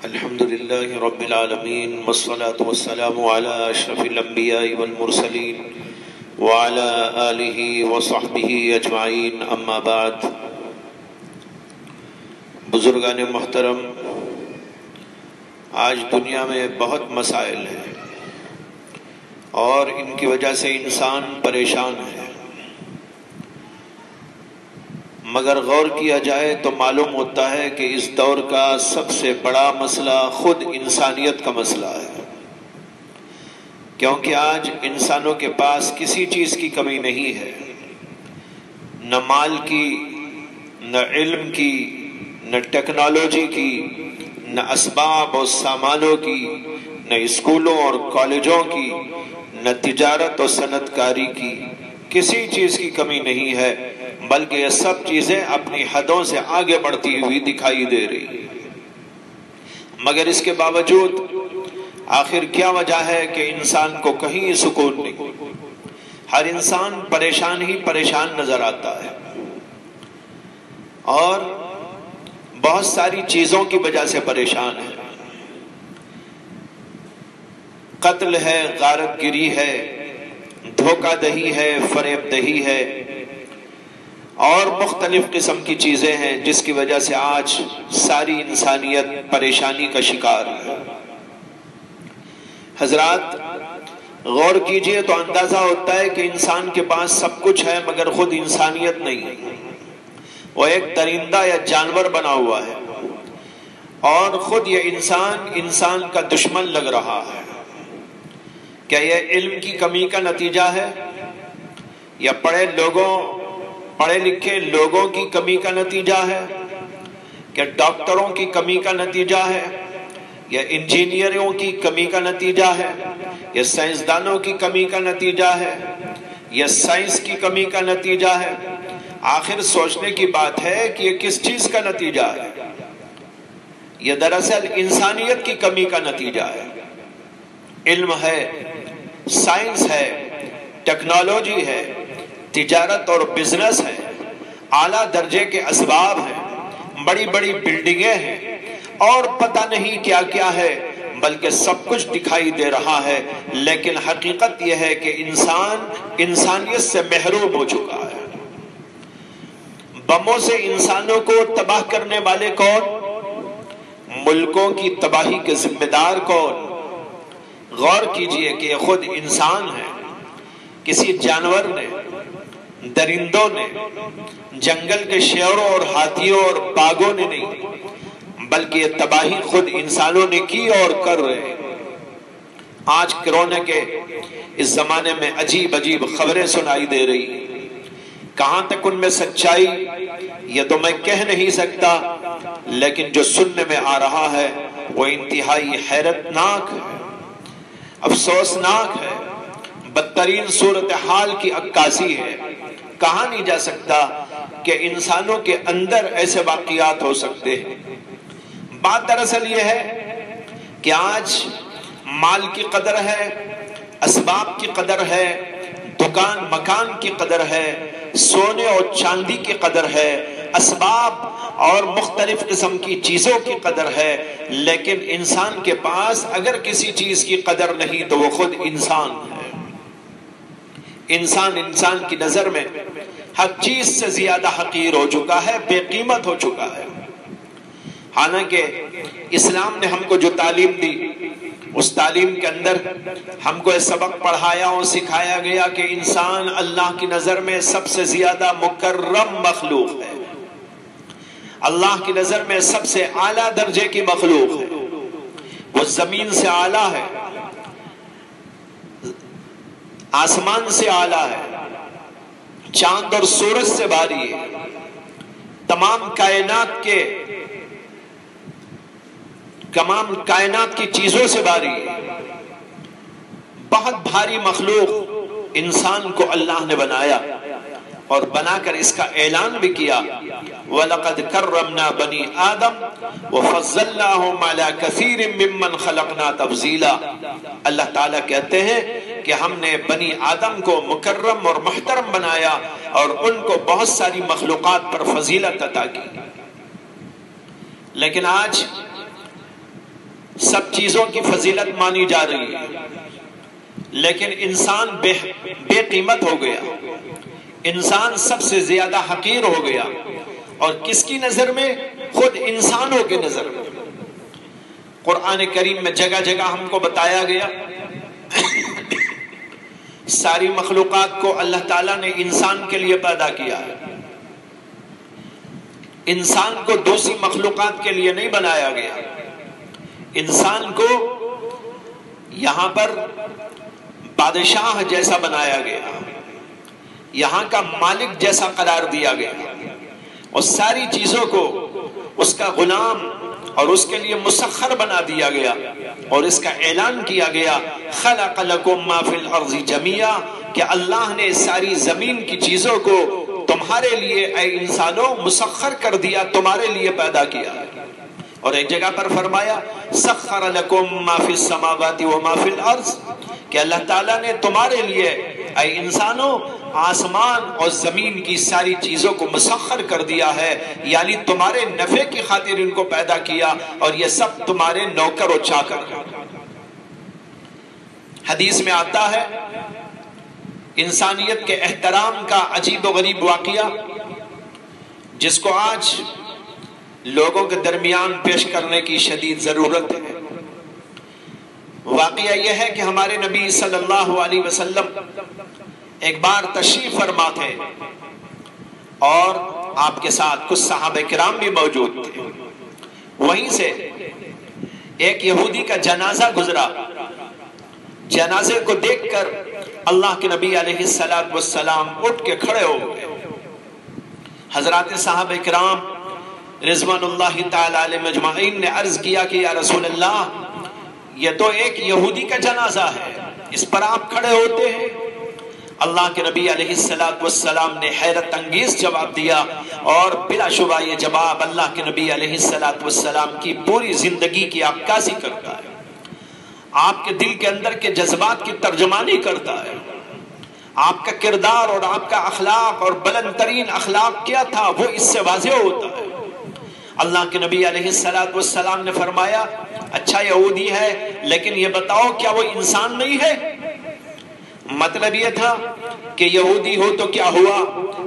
الحمد لله رب العالمين والصلاة والسلام على أشرف الأنبياء والمرسلين وعلى آله وصحبه أجمعين أما بعد. بزرگان محترم، آج دنیا میں بہت مسائل ہیں اور ان کی وجہ سے انسان پریشان ہے، مگر غور کیا جائے تو معلوم ہوتا ہے کہ اس دور کا سب سے بڑا مسئلہ خود انسانیت کا مسئلہ ہے، کیونکہ آج انسانوں کے پاس کسی چیز کی کمی نہیں ہے، نہ مال کی، نہ علم کی، نہ ٹیکنالوجی کی، نہ اسباب اور سامانوں کی، نہ اسکولوں اور کالجوں کی، نہ تجارت اور صنعت کاری کی، کسی چیز کی کمی نہیں ہے، بلکہ یہ سب چیزیں اپنی حدوں سے آگے بڑھتی ہوئی دکھائی دے رہی ہیں۔ مگر اس کے باوجود آخر کیا وجہ ہے کہ انسان کو کہیں سکون نہیں؟ ہر انسان پریشان ہی پریشان نظر آتا ہے، اور بہت ساری چیزوں کی وجہ سے پریشان ہے۔ قتل ہے، غارت گری ہے، دھوکہ دہی ہے، فریب دہی ہے، اور مختلف قسم کی چیزیں ہیں جس کی وجہ سے آج ساری انسانیت پریشانی کا شکار ہے۔ حضرات غور کیجئے تو اندازہ ہوتا ہے کہ انسان کے پاس سب کچھ ہے مگر خود انسانیت نہیں ہے، وہ ایک درندہ یا جانور بنا ہوا ہے، اور خود یہ انسان کا دشمن لگ رہا ہے۔ کیا یہ علم کی کمی کا نتیجہ ہے، یا پڑھے لکھے لوگوں کی کمی کا نتیجہ ہے، کہ ڈاکٹروں کی کمی کا نتیجہ ہے، یا انجینئروں کی کمی کا نتیجہ ہے، یا سائنسدانوں کی کمی کا نتیجہ ہے، یا سائنس کی کمی کا نتیجہ ہے؟ آخر سوچنے کی بات ہے کہ یہ کس چیز کا نتیجہ ہے؟ یہ دراصل انسانیت کی کمی کا نتیجہ ہے۔ علم ہے، سائنس ہے، ٹیکنالوجی ہے، تجارت اور بزنس ہے، اعلیٰ درجے کے اسباب ہیں، بڑی بڑی بلڈنگیں ہیں، اور پتہ نہیں کیا کیا ہے، بلکہ سب کچھ دکھائی دے رہا ہے، لیکن حقیقت یہ ہے کہ انسان انسانیت سے محروم ہو چکا ہے۔ بموں سے انسانوں کو تباہ کرنے والے کون؟ ملکوں کی تباہی کے ذمہ دار کون؟ غور کیجئے کہ یہ خود انسان ہے۔ کسی جانور نے، درندوں نے، جنگل کے شیروں اور ہاتھیوں اور باگوں نے نہیں، بلکہ یہ تباہی خود انسانوں نے کی اور کر رہے ہیں۔ آج کرونا کے اس زمانے میں عجیب عجیب خبریں سنائی دے رہی ہیں، کہاں تک ان میں سچائی یہ تو میں کہہ نہیں سکتا، لیکن جو سننے میں آ رہا ہے وہ انتہائی حیرتناک ہے، افسوسناک ہے، بدترین صورتحال کی عکاسی ہے۔ کہا نہیں جا سکتا کہ انسانوں کے اندر ایسے واقعات ہو سکتے ہیں۔ بات دراصل یہ ہے کہ آج مال کی قدر ہے، اسباب کی قدر ہے، دکان مکان کی قدر ہے، سونے اور چاندی کی قدر ہے، اسباب اور مختلف قسم کی چیزوں کی قدر ہے، لیکن انسان کے پاس اگر کسی چیز کی قدر نہیں تو وہ خود انسان ہے۔ انسان کی نظر میں ہر چیز سے زیادہ حقیر ہو چکا ہے، بے قیمت ہو چکا ہے۔ حالانکہ اسلام نے ہم کو جو تعلیم دی، اس تعلیم کے اندر ہم کو یہ سبق پڑھایا اور سکھایا گیا کہ انسان اللہ کی نظر میں سب سے زیادہ مکرم مخلوق ہے، اللہ کی نظر میں سب سے اعلیٰ درجے کی مخلوق ہے، وہ زمین سے اعلیٰ ہے، آسمان سے اعلیٰ ہے، چاند اور سورج سے بھاری ہے، تمام کائنات کی چیزوں سے بھاری ہے، بہت بھاری مخلوق انسان کو اللہ نے بنایا، اور بنا کر اس کا اعلان بھی کیا، وَلَقَدْ كَرَّمْنَا بَنِي آدَمَ وَفَضَّلْنَاهُمْ عَلَى كَثِيرٍ مِّمَّنْ خَلَقْنَا تَفْضِيلًا۔ اللہ تعالیٰ کہتے ہیں کہ ہم نے بنی آدم کو مکرم اور محترم بنایا اور ان کو بہت ساری مخلوقات پر فضیلت عطا کی۔ لیکن آج سب چیزوں کی فضیلت مانی جا رہی ہے، لیکن انسان بے قیمت ہو گیا، انسان سب سے زیادہ حقیر ہو گیا، اور کس کی نظر میں؟ خود انسانوں کی نظر میں۔ قرآن کریم میں جگہ جگہ ہم کو بتایا گیا ساری مخلوقات کو اللہ تعالیٰ نے انسان کے لیے پیدا کیا ہے، انسان کو دوسری مخلوقات کے لیے نہیں بنایا گیا۔ انسان کو یہاں پر بادشاہ جیسا بنایا گیا، یہاں کا مالک جیسا قرار دیا گیا، اور ساری چیزوں کو اس کا غلام اور اس کے لیے مسخر بنا دیا گیا، اور اس کا اعلان کیا گیا خلق لکم ما فی الارض جمیعا، کہ اللہ نے ساری زمین کی چیزوں کو تمہارے لیے اے انسانوں مسخر کر دیا، تمہارے لیے پیدا کیا۔ اور ایک جگہ پر فرمایا سخر لکم ما فی السماوات و ما فی الارض، کہ اللہ تعالیٰ نے تمہارے لیے اے انسانوں آسمان اور زمین کی ساری چیزوں کو مسخر کر دیا ہے، یعنی تمہارے نفع کی خاطر ان کو پیدا کیا، اور یہ سب تمہارے نوکر و چاکر ہیں۔ حدیث میں آتا ہے انسانیت کے احترام کا عجیب و غریب واقعہ، جس کو آج لوگوں کے درمیان پیش کرنے کی شدید ضرورت ہے۔ واقعہ یہ ہے کہ ہمارے نبی صلی اللہ علیہ وسلم ایک بار تشریف فرما تھے، اور آپ کے ساتھ کچھ صحابہ کرام بھی موجود تھے۔ وہیں سے ایک یہودی کا جنازہ گزرا، جنازے کو دیکھ کر اللہ کے نبی علیہ السلام اٹھ کے کھڑے ہو گئے۔ حضرات صحابہ کرام رضوان اللہ تعالی علیہ مجمعین نے عرض کیا کہ یا رسول اللہ، یہ تو ایک یہودی کا جنازہ ہے، اس پر آپ کھڑے ہوتے ہیں؟ اللہ کے نبی علیہ السلام نے حیرت انگیز جواب دیا، اور بلا شبہ یہ جواب اللہ کے نبی علیہ السلام کی پوری زندگی کی عکاسی کرتا ہے، آپ کے دل کے اندر کے جذبات کی ترجمانی کرتا ہے۔ آپ کا کردار اور آپ کا اخلاق اور بلند ترین اخلاق کیا تھا، وہ اس سے واضح ہوتا ہے۔ اللہ کے نبی علیہ السلام نے فرمایا اچھا یہودی ہے، لیکن یہ بتاؤ کیا وہ انسان نہیں ہے؟ مطلب یہ تھا کہ یہودی ہو تو کیا ہوا،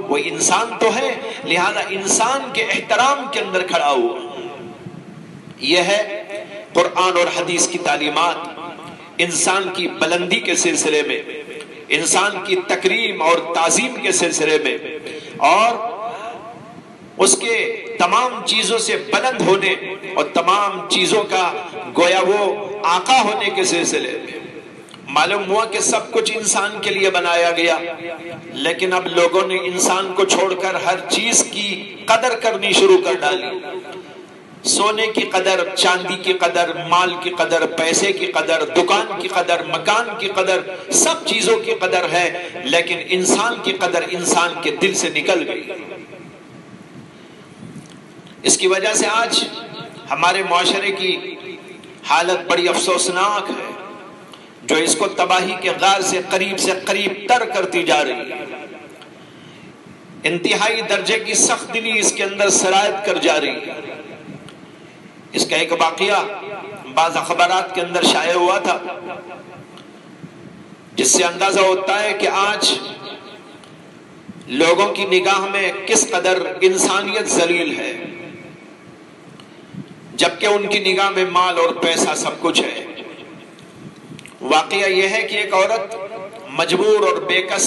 وہ انسان تو ہے، لہذا انسان کے احترام کے اندر کھڑا ہوا۔ یہ ہے قرآن اور حدیث کی تعلیمات انسان کی بلندی کے سلسلے میں، انسان کی تکریم اور تعظیم کے سلسلے میں، اور اس کے تمام چیزوں سے بلند ہونے اور تمام چیزوں کا گویا وہ آقا ہونے کے سلسلے میں۔ معلوم ہوا کہ سب کچھ انسان کے لیے بنایا گیا، لیکن اب لوگوں نے انسان کو چھوڑ کر ہر چیز کی قدر کرنی شروع کر ڈالی۔ سونے کی قدر، چاندی کی قدر، مال کی قدر، پیسے کی قدر، دکان کی قدر، مکان کی قدر، سب چیزوں کی قدر ہے، لیکن انسان کی قدر انسان کے دل سے نکل گئی۔ اس کی وجہ سے آج ہمارے معاشرے کی حالت بڑی افسوسناک ہے، جو اس کو تباہی کے غار سے قریب تر کرتی جا رہی ہے۔ انتہائی درجے کی سخت دلی اس کے اندر سرایت کر جا رہی ہے۔ اس کا ایک واقعہ بعض اخبارات کے اندر شائع ہوا تھا، جس سے اندازہ ہوتا ہے کہ آج لوگوں کی نگاہ میں کس قدر انسانیت ذلیل ہے، جبکہ ان کی نگاہ میں مال اور پیسہ سب کچھ ہے۔ واقعہ یہ ہے کہ ایک عورت مجبور اور بے کس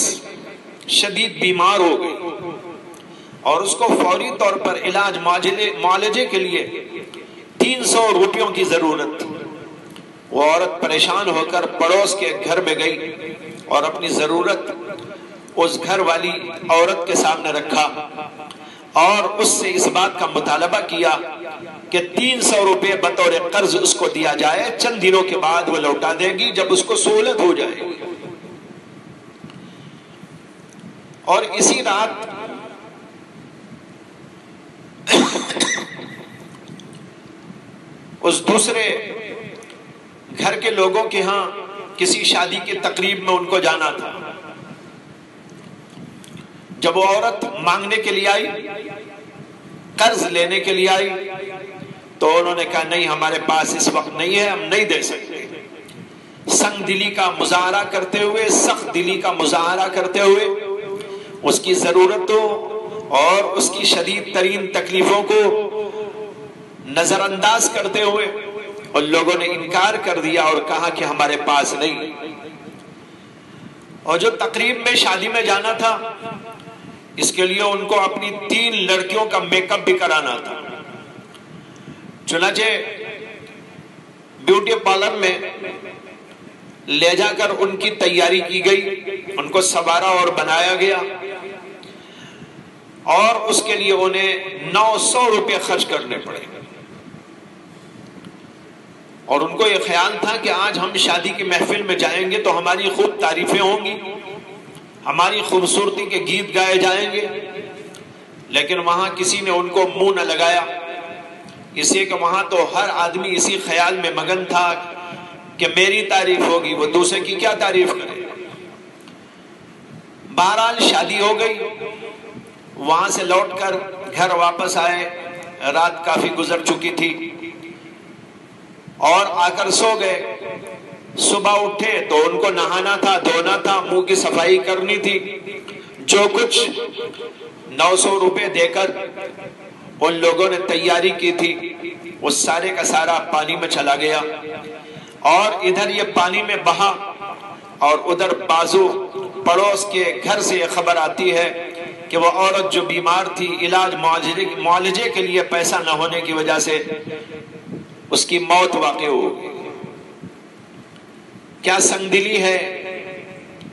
شدید بیمار ہو گئی، اور اس کو فوری طور پر علاج معالجے کے لیے 300 روپیوں کی ضرورت تھی۔ وہ عورت پریشان ہو کر پڑوس کے گھر میں گئی اور اپنی ضرورت اس گھر والی عورت کے سامنے رکھا، اور اس سے اس بات کا مطالبہ کیا کہ 300 روپے بطور قرض اس کو دیا جائے، چند دنوں کے بعد وہ لوٹا دے گی جب اس کو سہولت ہو جائے گی۔ اور اسی رات اس دوسرے گھر کے لوگوں کے ہاں کسی شادی کی تقریب میں ان کو جانا تھا۔ جب وہ عورت مانگنے کے لیے آئی، قرض لینے کے لیے آئی، تو انہوں نے کہا نہیں ہمارے پاس اس وقت نہیں ہے، ہم نہیں دے سکتے۔ سنگ دلی کا مظاہرہ کرتے ہوئے، سخت دلی کا مظاہرہ کرتے ہوئے، اس کی ضرورتوں اور اس کی شدید ترین تکلیفوں کو نظر انداز کرتے ہوئے ان لوگوں نے انکار کر دیا اور کہا کہ ہمارے پاس نہیں۔ اور جو تقریب میں شادی میں جانا تھا، اس کے لیے ان کو اپنی 3 لڑکیوں کا میک اپ بھی کرانا تھا۔ چنانچہ بیوٹی پارلر میں لے جا کر ان کی تیاری کی گئی، ان کو سنوارا اور بنایا گیا، اور اس کے لیے انہیں 900 روپے خرچ کرنے پڑے۔ اور ان کو یہ خیال تھا کہ آج ہم شادی کی محفل میں جائیں گے تو ہماری خوب تعریفیں ہوں گی، ہماری خوبصورتی کے گیت گائے جائیں گے، لیکن وہاں کسی نے ان کو منہ نہ لگایا، اس لیے کہ وہاں تو ہر آدمی اسی خیال میں مگن تھا کہ میری تعریف ہوگی، وہ دوسرے کی کیا تعریف کرے۔ بہرحال شادی ہو گئی، وہاں سے لوٹ کر گھر واپس آئے، رات کافی گزر چکی تھی، اور آ کر سو گئے۔ صبح اٹھے تو ان کو نہانا تھا، دھونا تھا، منہ کی صفائی کرنی تھی۔ جو کچھ 900 روپے دے کر ان لوگوں نے تیاری کی تھی، وہ سارے کا سارا پانی میں چلا گیا، اور ادھر یہ پانی میں بہا، اور ادھر بازو پڑوس کے گھر سے یہ خبر آتی ہے کہ وہ عورت جو بیمار تھی، علاج معالجے کے لیے پیسہ نہ ہونے کی وجہ سے اس کی موت واقع ہو گئی۔ کیا سنگدلی ہے،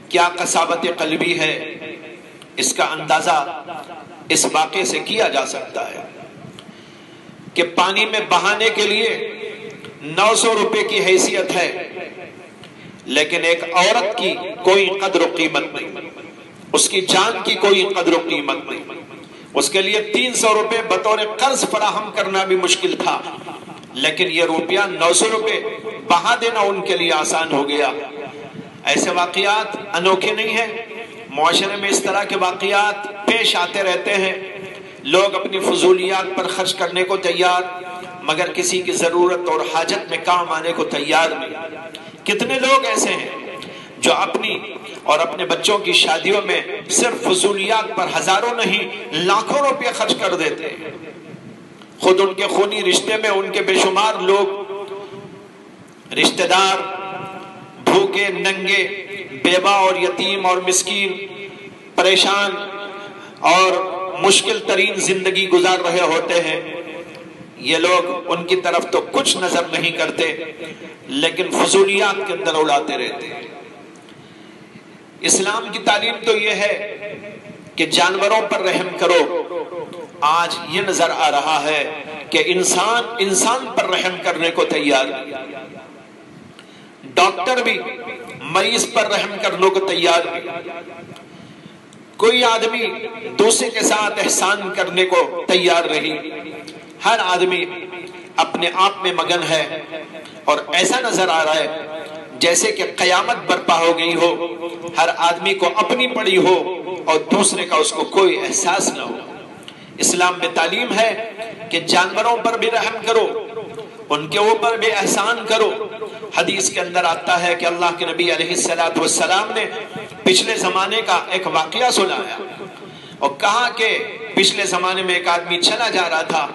کیا قساوت قلبی ہے، اس کا اندازہ اس واقعے سے کیا جا سکتا ہے کہ پانی میں بہانے کے لیے 900 روپے کی حیثیت ہے، لیکن ایک عورت کی کوئی قدر و قیمت نہیں، اس کی جان کی کوئی قدر و قیمت نہیں۔ اس کے لیے 300 روپے بطور قرض فراہم کرنا بھی مشکل تھا، لیکن یہ روپیہ 900 روپے بہا دینا ان کے لیے آسان ہو گیا۔ ایسے واقعات انوکھے نہیں ہیں، معاشرے میں اس طرح کے واقعات پیش آتے رہتے ہیں۔ لوگ اپنی فضولیات پر خرچ کرنے کو تیار، مگر کسی کی ضرورت اور حاجت میں کام آنے کو تیار نہیں۔ کتنے لوگ ایسے ہیں جو اپنی اور اپنے بچوں کی شادیوں میں صرف فضولیات پر ہزاروں نہیں لاکھوں روپے خرچ کر دیتے ہیں۔ خود ان کے خونی رشتے میں ان کے بے شمار لوگ، رشتہ دار، بھوکے ننگے، بیوہ اور یتیم اور مسکین، پریشان اور مشکل ترین زندگی گزار رہے ہوتے ہیں۔ یہ لوگ ان کی طرف تو کچھ نظر نہیں کرتے، لیکن فضولیات کے اندر اڑاتے رہتے ہیں۔ اسلام کی تعلیم تو یہ ہے کہ جانوروں پر رحم کرو۔ آج یہ نظر آ رہا ہے کہ انسان پر رحم کرنے کو تیار نہیں، ڈاکٹر بھی مریض پر رحم کرنے کو تیار نہیں، کوئی آدمی دوسرے کے ساتھ احسان کرنے کو تیار نہیں۔ ہر آدمی اپنے آپ میں مگن ہے، اور ایسا نظر آ رہا ہے جیسے کہ قیامت برپا ہو گئی ہو، ہر آدمی کو اپنی پڑی ہو اور دوسرے کا اس کو کوئی احساس نہ ہو۔ اسلام میں تعلیم ہے کہ جانوروں پر بھی رحم کرو، ان کے اوپر بھی احسان کرو۔ حدیث کے اندر آتا ہے کہ اللہ کے نبی علیہ السلام نے پچھلے زمانے کا ایک واقعہ سنایا، اور کہا کہ پچھلے زمانے میں ایک آدمی چلا جا رہا تھا،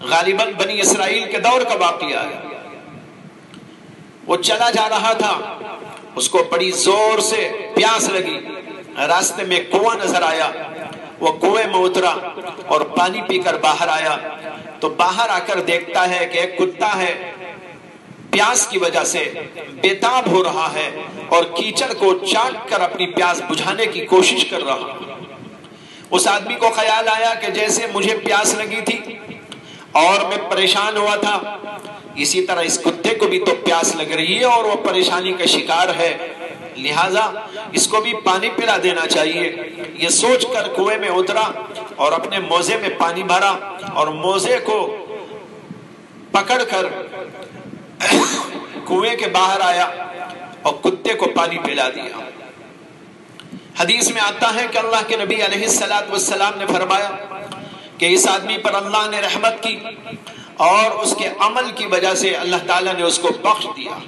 غالباً بنی اسرائیل کے دور کا واقعہ ہے۔ وہ چلا جا رہا تھا، اس کو بڑی زور سے پیاس لگی، راستے میں کنواں نظر آیا، وہ کنویں میں اترا اور پانی پی کر باہر آیا، تو باہر آ کر دیکھتا ہے کہ ایک کتا ہے، پیاس کی وجہ سے بےتاب ہو رہا ہے اور کیچڑ کو چاٹ کر اپنی پیاس بجھانے کی کوشش کر رہا ہے۔ اس آدمی کو خیال آیا کہ جیسے مجھے پیاس لگی تھی اور میں پریشان ہوا تھا، اسی طرح اس کتے کو بھی تو پیاس لگ رہی ہے اور وہ پریشانی کا شکار ہے، لہٰذا اس کو بھی پانی پلا دینا چاہیے۔ یہ سوچ کر کنویں میں اترا اور اپنے موزے میں پانی بھرا اور موزے کو پکڑ کر کنویں کے باہر آیا اور کتے کو پانی پلا دیا۔ حدیث میں آتا ہے کہ اللہ کے نبی علیہ السلام نے فرمایا کہ اس آدمی پر اللہ نے رحمت کی اور اس کے عمل کی وجہ سے اللہ تعالیٰ نے اس کو بخش دیا۔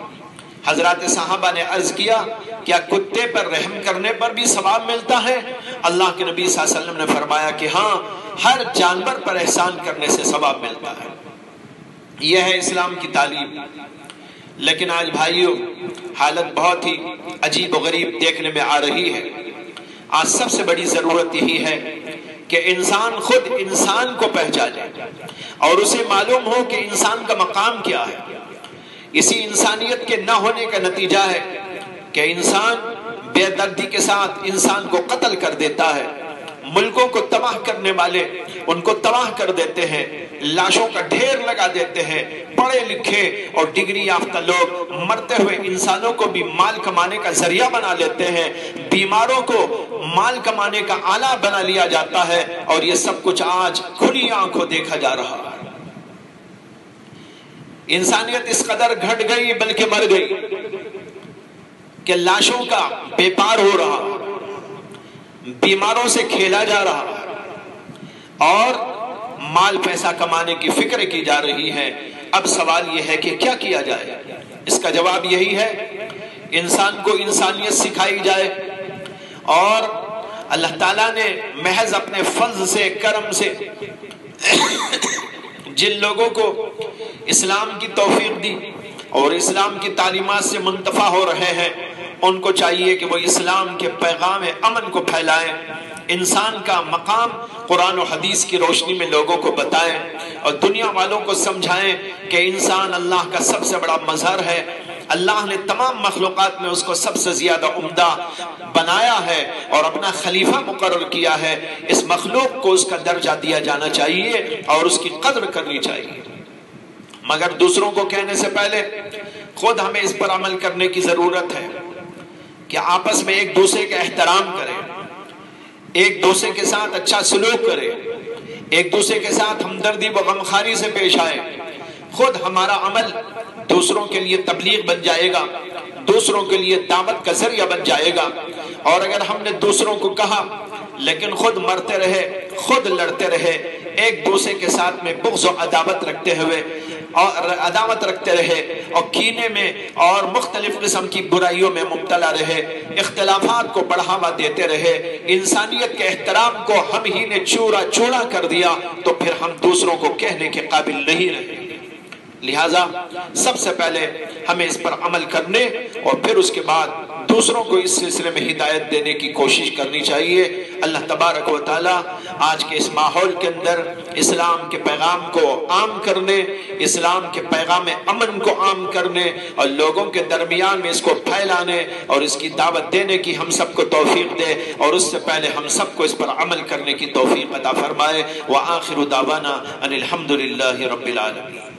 حضرات صحابہ نے عرض کیا کیا کتے پر رحم کرنے پر بھی ثواب ملتا ہے؟ اللہ کے نبی صلی اللہ علیہ وسلم نے فرمایا کہ ہاں، ہر جانور پر احسان کرنے سے ثواب ملتا ہے۔ یہ ہے اسلام کی تعلیم۔ لیکن آج بھائیوں حالت بہت ہی عجیب و غریب دیکھنے میں آ رہی ہے۔ آج سب سے بڑی ضرورت یہی ہے کہ انسان خود انسان کو پہچانے اور اسے معلوم ہو کہ انسان کا مقام کیا ہے۔ اسی انسانیت کے نہ ہونے کا نتیجہ ہے کہ انسان بے دردی کے ساتھ انسان کو قتل کر دیتا ہے۔ ملکوں کو تباہ کرنے والے ان کو تباہ کر دیتے ہیں، لاشوں کا ڈھیر لگا دیتے ہیں۔ پڑھے لکھے اور ڈگری یافتہ لوگ مرتے ہوئے انسانوں کو بھی مال کمانے کا ذریعہ بنا لیتے ہیں، بیماروں کو مال کمانے کا آلہ بنا لیا جاتا ہے، اور یہ سب کچھ آج کھلی آنکھوں دیکھا جا رہا ہے۔ انسانیت اس قدر گھٹ گئی بلکہ مر گئی کہ لاشوں کا بیپار ہو رہا، بیماروں سے کھیلا جا رہا اور مال پیسہ کمانے کی فکر کی جا رہی ہے۔ اب سوال یہ ہے کہ کیا کیا جائے؟ اس کا جواب یہی ہے انسان کو انسانیت سکھائی جائے، اور اللہ تعالیٰ نے محض اپنے فضل سے، کرم سے جن لوگوں کو اسلام کی توفیق دی اور اسلام کی تعلیمات سے منتفع ہو رہے ہیں، ان کو چاہیے کہ وہ اسلام کے پیغام امن کو پھیلائیں، انسان کا مقام قرآن و حدیث کی روشنی میں لوگوں کو بتائیں، اور دنیا والوں کو سمجھائیں کہ انسان اللہ کا سب سے بڑا مظہر ہے۔ اللہ نے تمام مخلوقات میں اس کو سب سے زیادہ عمدہ بنایا ہے اور اپنا خلیفہ مقرر کیا ہے۔ اس مخلوق کو اس کا درجہ دیا جانا چاہیے اور اس کی قدر کرنی چاہیے، مگر دوسروں کو کہنے سے پہلے خود ہمیں اس پر عمل کرنے کی ضرورت ہے کہ آپس میں ایک دوسرے کا احترام کریں، ایک دوسرے کے ساتھ اچھا سلوک کریں، ایک دوسرے کے ساتھ ہمدردی و غمخواری سے پیش آئیں۔ خود ہمارا عمل دوسروں کے لیے تبلیغ بن جائے گا، دوسروں کے لیے دعوت کا ذریعہ بن جائے گا۔ اور اگر ہم نے دوسروں کو کہا لیکن خود مرتے رہے، خود لڑتے رہے، ایک دوسرے کے ساتھ میں بغض و عداوت رکھتے رہے اور کینے میں اور مختلف قسم کی برائیوں میں مبتلا رہے، اختلافات کو بڑھاوا دیتے رہے، انسانیت کے احترام کو ہم ہی نے چورا چورا کر دیا، تو پھر ہم دوسروں کو کہنے کے قابل نہیں رہے۔ لہٰذا سب سے پہلے ہمیں اس پر عمل کرنے اور پھر اس کے بعد دوسروں کو اس سلسلے میں ہدایت دینے کی کوشش کرنی چاہیے۔ اللہ تبارک و تعالی آج کے اس ماحول کے اندر اسلام کے پیغام کو عام کرنے، اسلام کے پیغام امن کو عام کرنے اور لوگوں کے درمیان میں اس کو پھیلانے اور اس کی دعوت دینے کی ہم سب کو توفیق دے، اور اس سے پہلے ہم سب کو اس پر عمل کرنے کی توفیق عطا فرمائے۔ وآخر دعوانا ان الحمد للہ رب العالمین۔